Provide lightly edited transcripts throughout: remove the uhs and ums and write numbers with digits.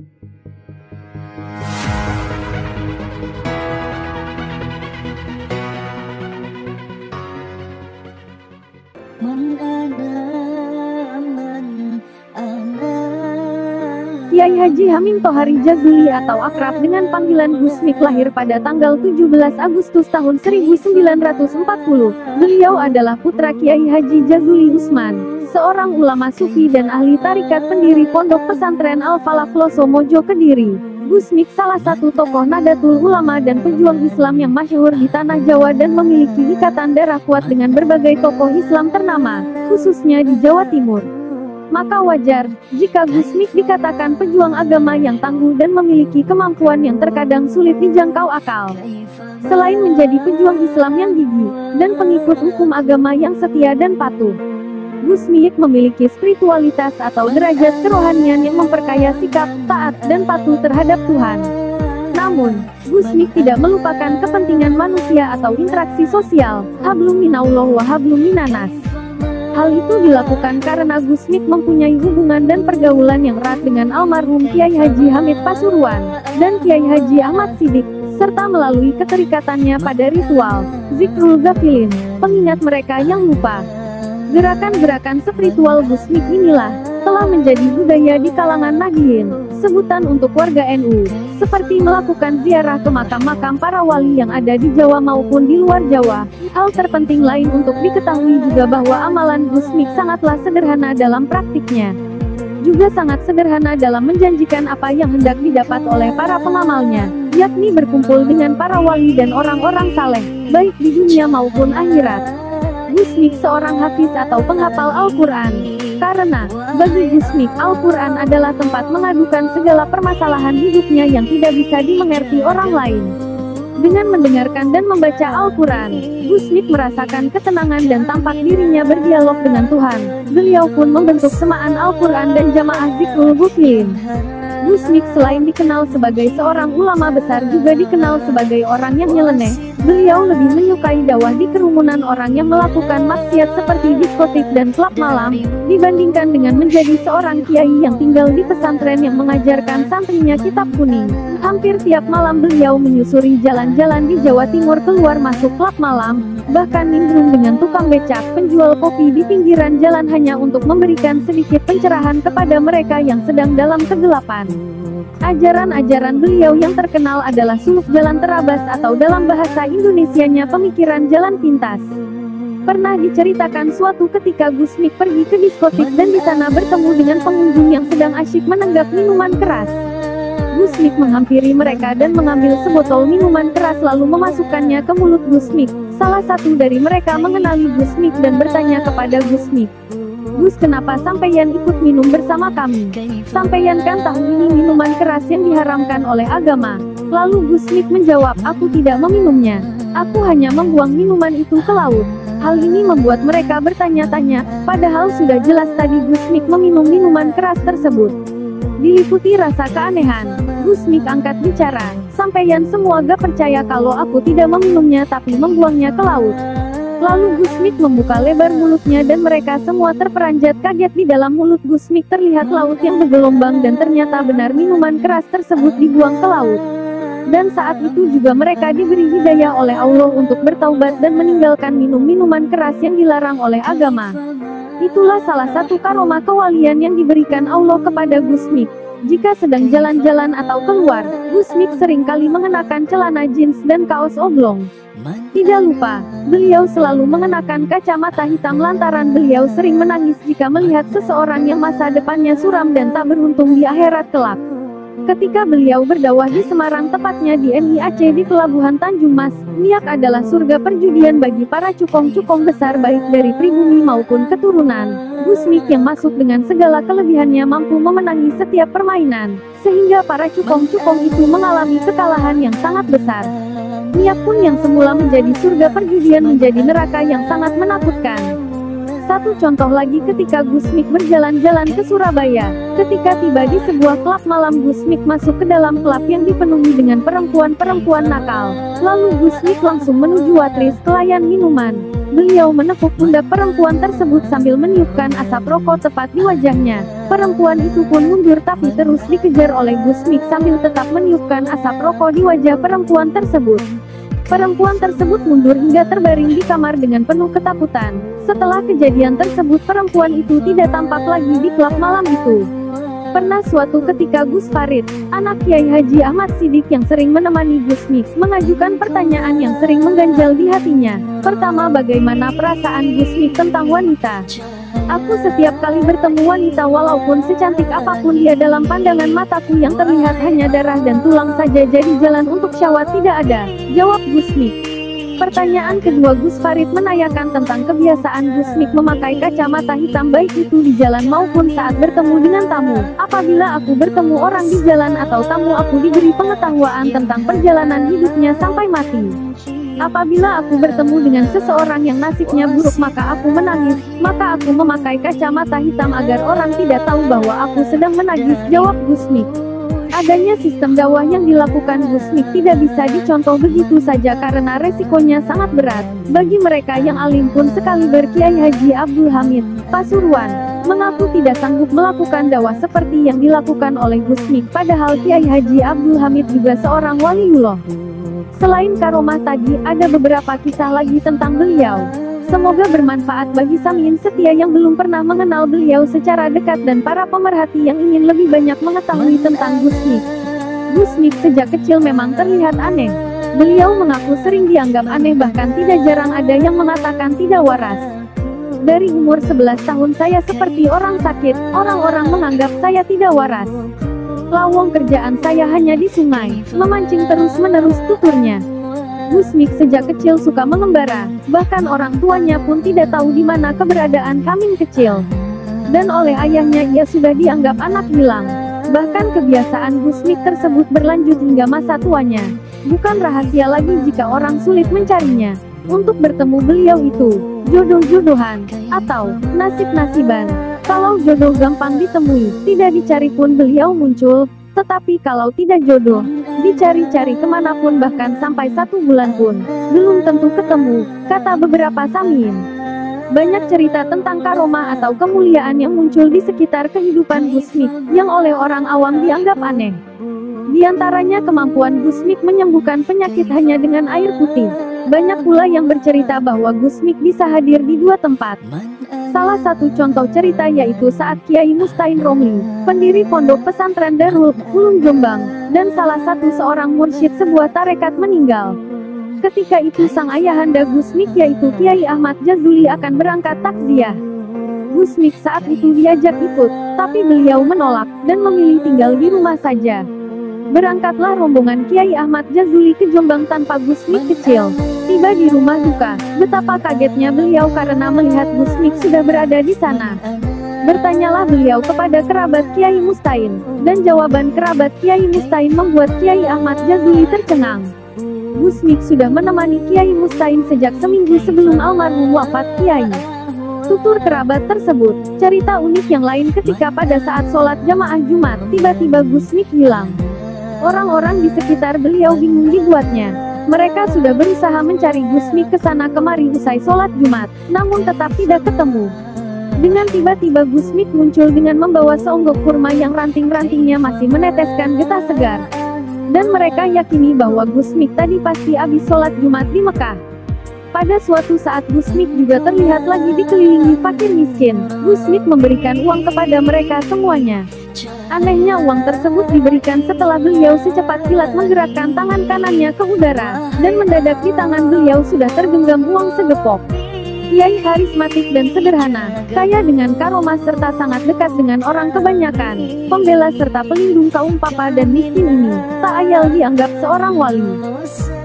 Kiai Haji Hamim Tohari Jazuli atau akrab dengan panggilan Gus Mik lahir pada tanggal 17 Agustus tahun 1940. Beliau adalah putra Kiai Haji Jazuli Usman, seorang ulama sufi dan ahli tarikat pendiri Pondok Pesantren Al-Falaq Ploso Mojo Kediri. Gus Mik salah satu tokoh Nadatul Ulama dan pejuang Islam yang masyhur di tanah Jawa dan memiliki ikatan darah kuat dengan berbagai tokoh Islam ternama, khususnya di Jawa Timur. Maka wajar jika Gus Mik dikatakan pejuang agama yang tangguh dan memiliki kemampuan yang terkadang sulit dijangkau akal. Selain menjadi pejuang Islam yang gigih dan pengikut hukum agama yang setia dan patuh, Gus Mik memiliki spiritualitas atau derajat kerohanian yang memperkaya sikap, taat, dan patuh terhadap Tuhan. Namun, Gus Mik tidak melupakan kepentingan manusia atau interaksi sosial, hablum minallah wa hablum minanas. Hal itu dilakukan karena Gus Mik mempunyai hubungan dan pergaulan yang erat dengan almarhum Kiai Haji Hamid Pasuruan dan Kiai Haji Ahmad Siddiq, serta melalui keterikatannya pada ritual Zikrul Ghafilin, pengingat mereka yang lupa. Gerakan-gerakan spiritual Gus Mik inilah telah menjadi budaya di kalangan Nahdiyin, sebutan untuk warga NU, seperti melakukan ziarah ke makam-makam para wali yang ada di Jawa maupun di luar Jawa. Hal terpenting lain untuk diketahui juga bahwa amalan Gus Mik sangatlah sederhana dalam praktiknya. Juga sangat sederhana dalam menjanjikan apa yang hendak didapat oleh para pengamalnya, yakni berkumpul dengan para wali dan orang-orang saleh, baik di dunia maupun akhirat. Gus Mik seorang hafiz atau penghafal Al-Quran. Karena, bagi Gus Mik, Al-Quran adalah tempat mengadukan segala permasalahan hidupnya yang tidak bisa dimengerti orang lain. Dengan mendengarkan dan membaca Al-Quran, Gus Mik merasakan ketenangan dan tampak dirinya berdialog dengan Tuhan. Beliau pun membentuk semaan Al-Quran dan jamaah Zikrul Ghafilin. Gus Mik selain dikenal sebagai seorang ulama besar juga dikenal sebagai orang yang nyeleneh. Beliau lebih menyukai dakwah di kerumunan orang yang melakukan maksiat seperti diskotik dan klub malam, dibandingkan dengan menjadi seorang kiai yang tinggal di pesantren yang mengajarkan santrinya kitab kuning. Hampir tiap malam beliau menyusuri jalan-jalan di Jawa Timur keluar masuk klub malam, bahkan nimbrung dengan tukang becak, penjual kopi di pinggiran jalan hanya untuk memberikan sedikit pencerahan kepada mereka yang sedang dalam kegelapan. Ajaran-ajaran beliau yang terkenal adalah suluk jalan terabas atau dalam bahasa Indonesianya pemikiran jalan pintas. Pernah diceritakan suatu ketika Gus Mik pergi ke diskotik dan di sana bertemu dengan pengunjung yang sedang asyik menenggak minuman keras. Gus Mik menghampiri mereka dan mengambil sebotol minuman keras lalu memasukkannya ke mulut Gus Mik. Salah satu dari mereka mengenali Gus Mik dan bertanya kepada Gus Mik, "Gus, kenapa sampeyan ikut minum bersama kami? Sampeyan kan tahu ini minuman keras yang diharamkan oleh agama." Lalu Gus Mik menjawab, "Aku tidak meminumnya. Aku hanya membuang minuman itu ke laut." Hal ini membuat mereka bertanya-tanya, padahal sudah jelas tadi Gus Mik meminum minuman keras tersebut. Diliputi rasa keanehan, Gus Mik angkat bicara, "Sampeyan semua gak percaya kalau aku tidak meminumnya tapi membuangnya ke laut?" Lalu Gus Mik membuka lebar mulutnya dan mereka semua terperanjat kaget. Di dalam mulut Gus Mik terlihat laut yang bergelombang dan ternyata benar minuman keras tersebut dibuang ke laut. Dan saat itu juga mereka diberi hidayah oleh Allah untuk bertaubat dan meninggalkan minum minuman keras yang dilarang oleh agama. Itulah salah satu karomah kewalian yang diberikan Allah kepada Gus Mik. Jika sedang jalan-jalan atau keluar, Gus Mik seringkali mengenakan celana jeans dan kaos oblong. Tidak lupa, beliau selalu mengenakan kacamata hitam lantaran beliau sering menangis jika melihat seseorang yang masa depannya suram dan tak beruntung di akhirat kelak. Ketika beliau berdakwah di Semarang, tepatnya di MIAC di Pelabuhan Tanjung Mas, Niak adalah surga perjudian bagi para cukong-cukong besar baik dari pribumi maupun keturunan. Gus Mik yang masuk dengan segala kelebihannya mampu memenangi setiap permainan, sehingga para cukong-cukong itu mengalami kekalahan yang sangat besar. Niak pun yang semula menjadi surga perjudian menjadi neraka yang sangat menakutkan. Satu contoh lagi ketika Gusmik berjalan-jalan ke Surabaya. Ketika tiba di sebuah klub malam, Gusmik masuk ke dalam klub yang dipenuhi dengan perempuan-perempuan nakal. Lalu Gusmik langsung menuju watris pelayan minuman. Beliau menepuk pundak perempuan tersebut sambil meniupkan asap rokok tepat di wajahnya. Perempuan itu pun mundur tapi terus dikejar oleh Gusmik sambil tetap meniupkan asap rokok di wajah perempuan tersebut. Perempuan tersebut mundur hingga terbaring di kamar dengan penuh ketakutan. Setelah kejadian tersebut, perempuan itu tidak tampak lagi di klub malam itu. Pernah suatu ketika Gus Farid, anak Kiai Haji Ahmad Siddiq yang sering menemani Gusmik, mengajukan pertanyaan yang sering mengganjal di hatinya. Pertama, bagaimana perasaan Gusmik tentang wanita? Aku setiap kali bertemu wanita walaupun secantik apapun dia, dalam pandangan mataku yang terlihat hanya darah dan tulang saja, jadi jalan untuk syahwat tidak ada, jawab Gusmik. Pertanyaan kedua, Gus Farid menanyakan tentang kebiasaan Gusmik memakai kacamata hitam baik itu di jalan maupun saat bertemu dengan tamu. Apabila aku bertemu orang di jalan atau tamu, aku diberi pengetahuan tentang perjalanan hidupnya sampai mati. Apabila aku bertemu dengan seseorang yang nasibnya buruk maka aku menangis, maka aku memakai kacamata hitam agar orang tidak tahu bahwa aku sedang menangis, jawab Gusmik. Adanya sistem dakwah yang dilakukan Gusmik tidak bisa dicontoh begitu saja karena resikonya sangat berat. Bagi mereka yang alim pun sekaliber Kiai Haji Abdul Hamid Pasuruan mengaku tidak sanggup melakukan dakwah seperti yang dilakukan oleh Gusmik, padahal Kiai Haji Abdul Hamid juga seorang waliullah. Selain karomah tadi, ada beberapa kisah lagi tentang beliau. Semoga bermanfaat bagi Samin setia yang belum pernah mengenal beliau secara dekat dan para pemerhati yang ingin lebih banyak mengetahui tentang Gusmik. Gusmik sejak kecil memang terlihat aneh. Beliau mengaku sering dianggap aneh, bahkan tidak jarang ada yang mengatakan tidak waras. Dari umur 11 tahun saya seperti orang sakit, orang-orang menganggap saya tidak waras. Lawang kerjaan saya hanya di sungai, memancing terus-menerus, tuturnya. Gusmik sejak kecil suka mengembara, bahkan orang tuanya pun tidak tahu di mana keberadaan kambing kecil. Dan oleh ayahnya ia sudah dianggap anak hilang. Bahkan kebiasaan Gusmik tersebut berlanjut hingga masa tuanya. Bukan rahasia lagi jika orang sulit mencarinya. Untuk bertemu beliau itu, jodoh-jodohan, atau nasib-nasiban. Kalau jodoh gampang ditemui, tidak dicari pun beliau muncul. Tetapi kalau tidak jodoh, dicari-cari kemanapun bahkan sampai 1 bulan pun, belum tentu ketemu, kata beberapa Samin. Banyak cerita tentang karomah atau kemuliaan yang muncul di sekitar kehidupan Gusmik, yang oleh orang awam dianggap aneh. Di antaranya kemampuan Gusmik menyembuhkan penyakit hanya dengan air putih. Banyak pula yang bercerita bahwa Gusmik bisa hadir di 2 tempat. Salah satu contoh cerita yaitu saat Kiai Mustain Romli, pendiri pondok pesantren Darul Ulum Jombang, dan salah satu seorang mursyid sebuah tarekat meninggal. Ketika itu sang ayahanda Gusmik yaitu Kiai Ahmad Jazuli akan berangkat takziah. Gusmik saat itu diajak ikut, tapi beliau menolak, dan memilih tinggal di rumah saja. Berangkatlah rombongan Kiai Ahmad Jazuli ke Jombang tanpa Gusmik kecil. Tiba di rumah duka, betapa kagetnya beliau karena melihat Gusmik sudah berada di sana. Bertanyalah beliau kepada kerabat Kiai Mustain, dan jawaban kerabat Kiai Mustain membuat Kiai Ahmad Jazuli tercengang. Gusmik sudah menemani Kiai Mustain sejak seminggu sebelum almarhum wafat Kiai. Tutur kerabat tersebut, cerita unik yang lain ketika pada saat sholat jamaah Jumat, tiba-tiba Gusmik hilang. Orang-orang di sekitar beliau bingung dibuatnya. Mereka sudah berusaha mencari Gusmik ke sana kemari usai sholat Jumat, namun tetap tidak ketemu. Dengan tiba-tiba Gusmik muncul dengan membawa seonggok kurma yang ranting-rantingnya masih meneteskan getah segar. Dan mereka yakini bahwa Gusmik tadi pasti habis sholat Jumat di Mekah. Pada suatu saat Gusmik juga terlihat lagi dikelilingi fakir miskin. Gusmik memberikan uang kepada mereka semuanya. Anehnya uang tersebut diberikan setelah beliau secepat kilat menggerakkan tangan kanannya ke udara, dan mendadak di tangan beliau sudah tergenggam uang segepok. Kiai karismatik dan sederhana, kaya dengan karomah serta sangat dekat dengan orang kebanyakan, pembela serta pelindung kaum papa dan miskin ini, tak ayal dianggap seorang wali.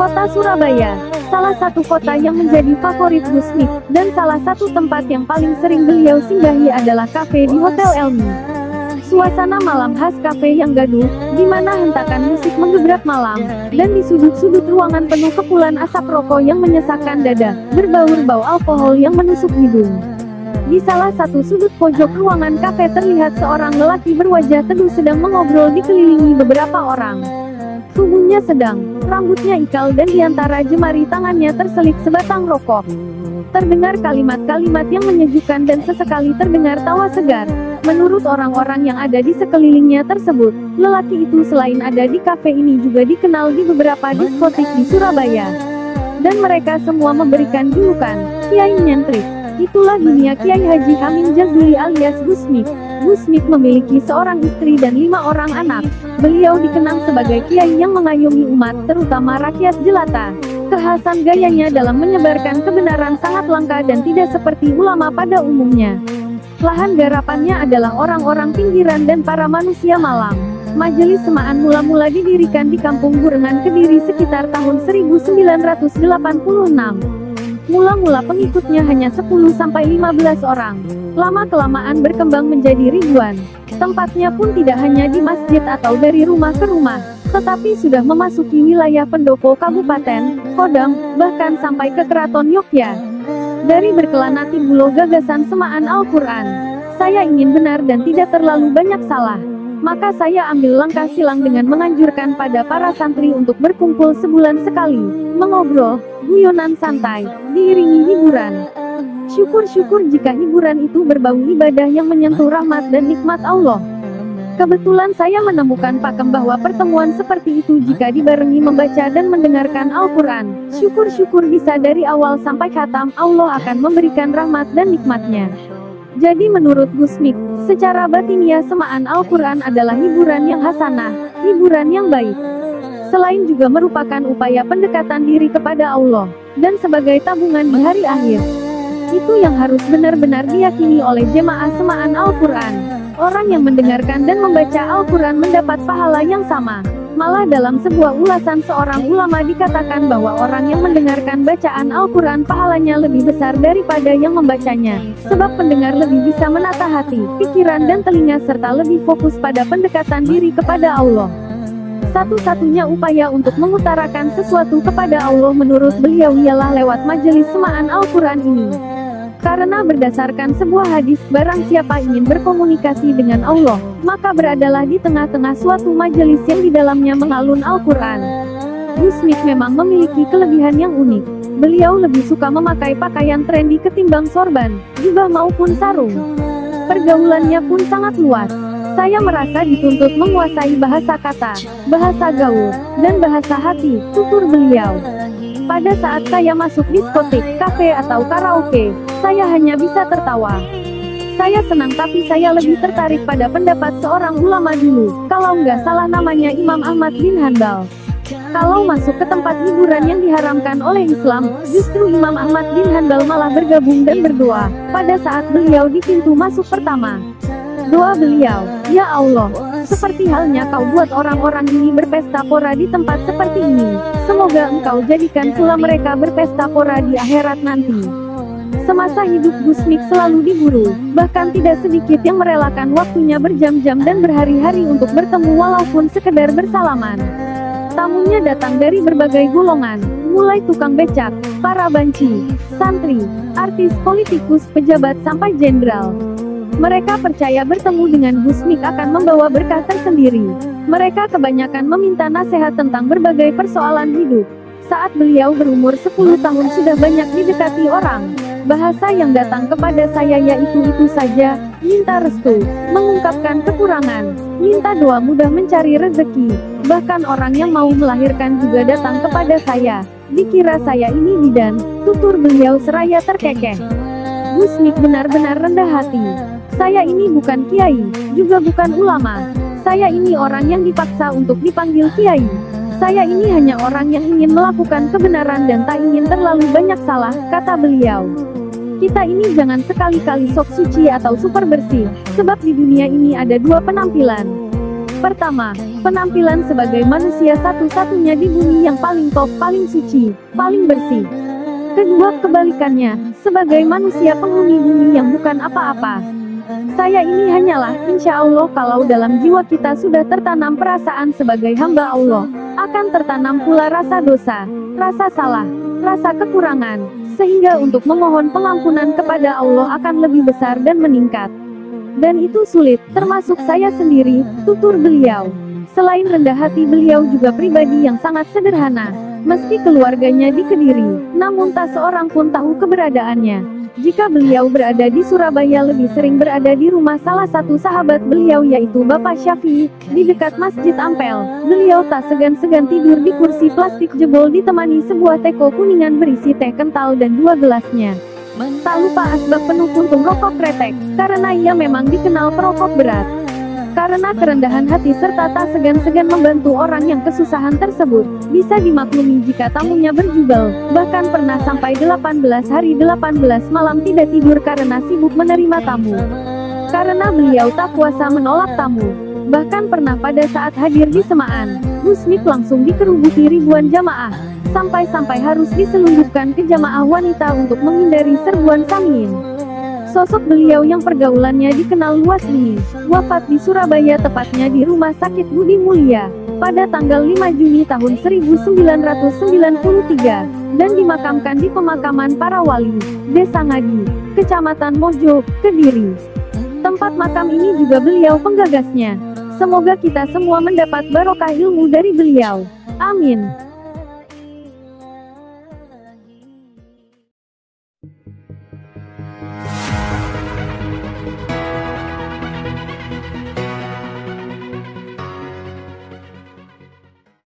Kota Surabaya, salah satu kota yang menjadi favorit Gusmik, dan salah satu tempat yang paling sering beliau singgahi adalah kafe di Hotel Elmi. Suasana malam khas kafe yang gaduh, di mana hentakan musik menggebrak malam, dan di sudut-sudut ruangan penuh kepulan asap rokok yang menyesakkan dada, berbaur bau alkohol yang menusuk hidung. Di salah satu sudut pojok ruangan kafe terlihat seorang lelaki berwajah teduh sedang mengobrol dikelilingi beberapa orang. Tubuhnya sedang, rambutnya ikal dan di antara jemari tangannya terselip sebatang rokok. Terdengar kalimat-kalimat yang menyejukkan dan sesekali terdengar tawa segar. Menurut orang-orang yang ada di sekelilingnya tersebut, lelaki itu selain ada di kafe ini juga dikenal di beberapa diskotik di Surabaya. Dan mereka semua memberikan julukan, Kiai Nyentrik. Itulah dunia Kiai Haji Hamim Jazuli alias Gusmik. Gusmik memiliki seorang istri dan 5 orang anak. Beliau dikenang sebagai kiai yang mengayomi umat, terutama rakyat jelata. Kekhasan gayanya dalam menyebarkan kebenaran sangat langka dan tidak seperti ulama pada umumnya. Lahan garapannya adalah orang-orang pinggiran dan para manusia malang. Majelis Semaan mula-mula didirikan di Kampung Burengan Kediri sekitar tahun 1986. Mula-mula pengikutnya hanya 10-15 orang. Lama-kelamaan berkembang menjadi ribuan. Tempatnya pun tidak hanya di masjid atau dari rumah ke rumah, tetapi sudah memasuki wilayah pendopo kabupaten, Kodam, bahkan sampai ke Keraton Yogyakarta. Dari berkelana timbul gagasan Semaan Al-Quran. Saya ingin benar dan tidak terlalu banyak salah. Maka saya ambil langkah silang dengan menganjurkan pada para santri untuk berkumpul sebulan sekali, mengobrol, guyonan santai, diiringi hiburan. Syukur-syukur jika hiburan itu berbau ibadah yang menyentuh rahmat dan nikmat Allah. Kebetulan saya menemukan pakem bahwa pertemuan seperti itu jika dibarengi membaca dan mendengarkan Al-Quran, syukur-syukur bisa dari awal sampai khatam, Allah akan memberikan rahmat dan nikmatnya. Jadi menurut Gusmik, secara batiniah Semaan Al-Quran adalah hiburan yang hasanah, hiburan yang baik. Selain juga merupakan upaya pendekatan diri kepada Allah, dan sebagai tabungan di hari akhir. Itu yang harus benar-benar diyakini oleh jemaah Semaan Al-Quran. Orang yang mendengarkan dan membaca Al-Quran mendapat pahala yang sama. Malah dalam sebuah ulasan seorang ulama dikatakan bahwa orang yang mendengarkan bacaan Al-Quran pahalanya lebih besar daripada yang membacanya. Sebab pendengar lebih bisa menata hati, pikiran dan telinga serta lebih fokus pada pendekatan diri kepada Allah. Satu-satunya upaya untuk mengutarakan sesuatu kepada Allah menurut beliau ialah lewat majelis Semaan Al-Quran ini. Karena berdasarkan sebuah hadis, barang siapa ingin berkomunikasi dengan Allah, maka beradalah di tengah-tengah suatu majelis yang di dalamnya mengalun Al-Quran. Gusmik memang memiliki kelebihan yang unik. Beliau lebih suka memakai pakaian trendy ketimbang sorban, jubah maupun sarung. Pergaulannya pun sangat luas. Saya merasa dituntut menguasai bahasa kata, bahasa gaul, dan bahasa hati, tutur beliau. Pada saat saya masuk diskotik, kafe atau karaoke, saya hanya bisa tertawa. Saya senang tapi saya lebih tertarik pada pendapat seorang ulama dulu, kalau nggak salah namanya Imam Ahmad bin Hanbal. Kalau masuk ke tempat hiburan yang diharamkan oleh Islam, justru Imam Ahmad bin Hanbal malah bergabung dan berdoa, pada saat beliau di pintu masuk pertama. Doa beliau, "Ya Allah, seperti halnya kau buat orang-orang ini berpesta pora di tempat seperti ini, semoga engkau jadikan pula mereka berpesta pora di akhirat nanti." Semasa hidup Gusmik selalu diburu, bahkan tidak sedikit yang merelakan waktunya berjam-jam dan berhari-hari untuk bertemu walaupun sekedar bersalaman. Tamunya datang dari berbagai golongan, mulai tukang becak, para banci, santri, artis, politikus, pejabat sampai jenderal. Mereka percaya bertemu dengan Gusmik akan membawa berkah tersendiri. Mereka kebanyakan meminta nasihat tentang berbagai persoalan hidup. Saat beliau berumur 10 tahun sudah banyak didekati orang. Bahasa yang datang kepada saya yaitu itu saja, minta restu, mengungkapkan kekurangan, minta doa mudah mencari rezeki. Bahkan orang yang mau melahirkan juga datang kepada saya. Dikira saya ini bidan, tutur beliau seraya terkekeh. Gusmik benar-benar rendah hati. Saya ini bukan kiai, juga bukan ulama. Saya ini orang yang dipaksa untuk dipanggil kiai. Saya ini hanya orang yang ingin melakukan kebenaran dan tak ingin terlalu banyak salah, kata beliau. Kita ini jangan sekali-kali sok suci atau super bersih, sebab di dunia ini ada dua penampilan. Pertama, penampilan sebagai manusia satu-satunya di bumi yang paling top, paling suci, paling bersih. Kedua, kebalikannya, sebagai manusia penghuni bumi yang bukan apa-apa. Saya ini hanyalah, insya Allah kalau dalam jiwa kita sudah tertanam perasaan sebagai hamba Allah, akan tertanam pula rasa dosa, rasa salah, rasa kekurangan, sehingga untuk memohon pengampunan kepada Allah akan lebih besar dan meningkat. Dan itu sulit, termasuk saya sendiri, tutur beliau. Selain rendah hati, beliau juga pribadi yang sangat sederhana. Meski keluarganya di Kediri, namun tak seorang pun tahu keberadaannya. Jika beliau berada di Surabaya, lebih sering berada di rumah salah satu sahabat beliau, yaitu Bapak Syafi'i, di dekat Masjid Ampel. Beliau tak segan-segan tidur di kursi plastik jebol ditemani sebuah teko kuningan berisi teh kental dan 2 gelasnya. Tak lupa asbak penuh puntung rokok kretek, karena ia memang dikenal perokok berat. Karena kerendahan hati serta tak segan-segan membantu orang yang kesusahan tersebut, bisa dimaklumi jika tamunya berjubel, bahkan pernah sampai 18 hari 18 malam tidak tidur karena sibuk menerima tamu. Karena beliau tak kuasa menolak tamu. Bahkan pernah pada saat hadir di semaan, Gusmik langsung dikerubuti ribuan jamaah. Sampai-sampai harus diselundupkan ke jamaah wanita untuk menghindari serbuan samiin. Sosok beliau yang pergaulannya dikenal luas ini, wafat di Surabaya, tepatnya di Rumah Sakit Budi Mulia, pada tanggal 5 Juni tahun 1993, dan dimakamkan di pemakaman para wali, Desa Ngadi, Kecamatan Mojo, Kediri. Tempat makam ini juga beliau penggagasnya. Semoga kita semua mendapat barokah ilmu dari beliau. Amin.